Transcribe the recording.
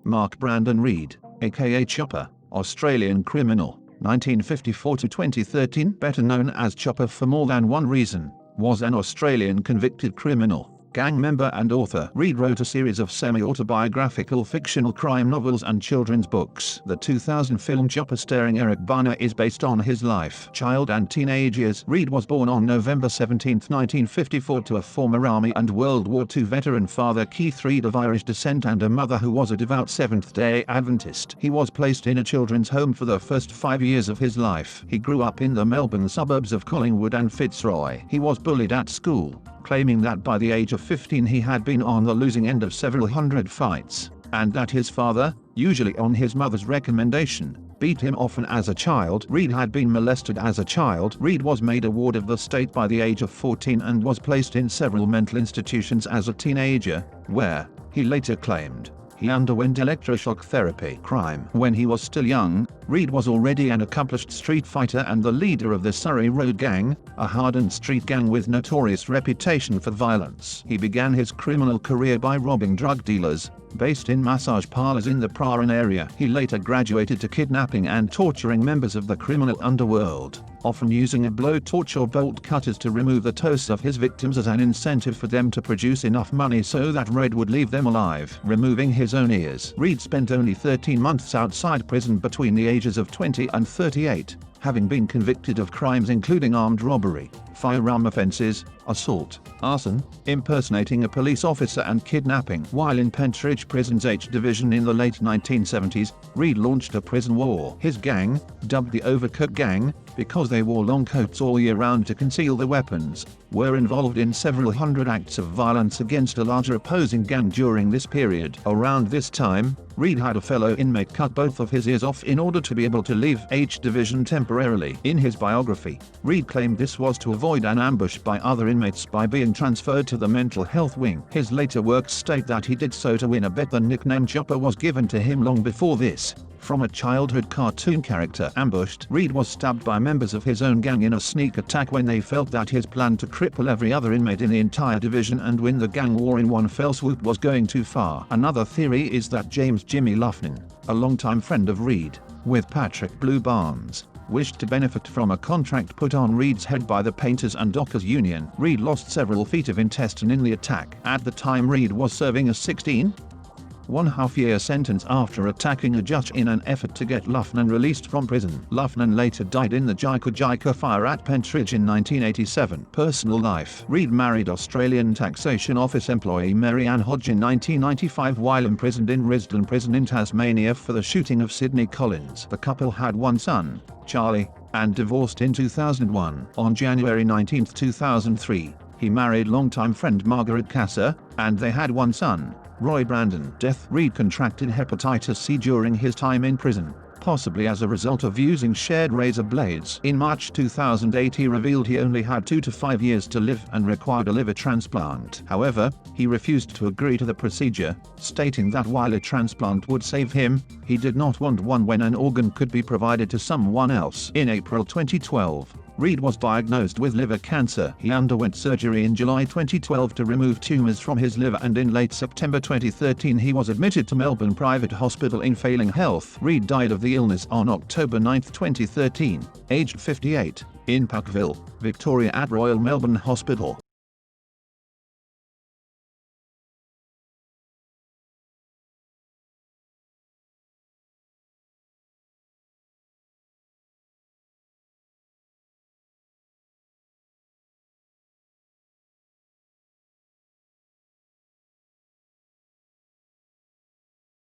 Mark Brandon Reed, aka Chopper, Australian criminal, 1954 to 2013, better known as Chopper for more than one reason, was an Australian convicted criminal, gang member and author. Reed wrote a series of semi-autobiographical fictional crime novels and children's books. The 2000 film Chopper starring Eric Bana is based on his life, child and teenage years. Reed was born on November 17, 1954 to a former Army and World War II veteran father Keith Reed of Irish descent and a mother who was a devout Seventh-day Adventist. He was placed in a children's home for the first 5 years of his life. He grew up in the Melbourne suburbs of Collingwood and Fitzroy. He was bullied at school, claiming that by the age of 15 he had been on the losing end of several hundred fights, and that his father, usually on his mother's recommendation, beat him often as a child. Reed had been molested as a child. Reed was made a ward of the state by the age of 14 and was placed in several mental institutions as a teenager, where, he later claimed, he underwent electroshock therapy. Crime. When he was still young, Reed was already an accomplished street fighter and the leader of the Surrey Road Gang, a hardened street gang with notorious reputation for violence. He began his criminal career by robbing drug dealers, based in massage parlors in the Prahran area. He later graduated to kidnapping and torturing members of the criminal underworld, often using a blowtorch or bolt cutters to remove the toes of his victims as an incentive for them to produce enough money so that Reed would leave them alive. Removing his own ears. Reed spent only 13 months outside prison between the ages of 20 and 38, having been convicted of crimes including armed robbery, firearm offenses, assault, arson, impersonating a police officer and kidnapping. While in Pentridge Prison's H Division in the late 1970s, Reed launched a prison war. His gang, dubbed the Overcoat Gang, because they wore long coats all year round to conceal their weapons, were involved in several hundred acts of violence against a larger opposing gang during this period. Around this time, Reed had a fellow inmate cut both of his ears off in order to be able to leave H Division temporarily. In his biography, Reed claimed this was to avoid an ambush by other inmates by being transferred to the mental health wing. His later works state that he did so to win a bet. The nickname Chopper was given to him long before this, from a childhood cartoon character. Ambushed. Reed was stabbed by members of his own gang in a sneak attack when they felt that his plan to cripple every other inmate in the entire division and win the gang war in one fell swoop was going too far. Another theory is that James Jimmy Luffman, a longtime friend of Reed, with Patrick Blue Barnes, wished to benefit from a contract put on Reed's head by the Painters and Dockers Union. Reed lost several feet of intestine in the attack. At the time, Reed was serving a 16.5-year sentence after attacking a judge in an effort to get Luffman released from prison. Luffman later died in the Jaika fire at Pentridge in 1987. Personal life. Reed married Australian Taxation Office employee Mary Ann Hodge in 1995 while imprisoned in Risdon Prison in Tasmania for the shooting of Sydney Collins. The couple had one son, Charlie, and divorced in 2001. On January 19, 2003, he married longtime friend Margaret Casser, and they had one son, Roy Brandon. Death. Reed contracted hepatitis C during his time in prison, possibly as a result of using shared razor blades. In March 2008 he revealed he only had 2 to 5 years to live and required a liver transplant. However, he refused to agree to the procedure, stating that while a transplant would save him, he did not want one when an organ could be provided to someone else. In April 2012, Reed was diagnosed with liver cancer. He underwent surgery in July 2012 to remove tumors from his liver, and in late September 2013 he was admitted to Melbourne Private Hospital in failing health. Reed died of the illness on October 9, 2013, aged 58, in Parkville, Victoria at Royal Melbourne Hospital.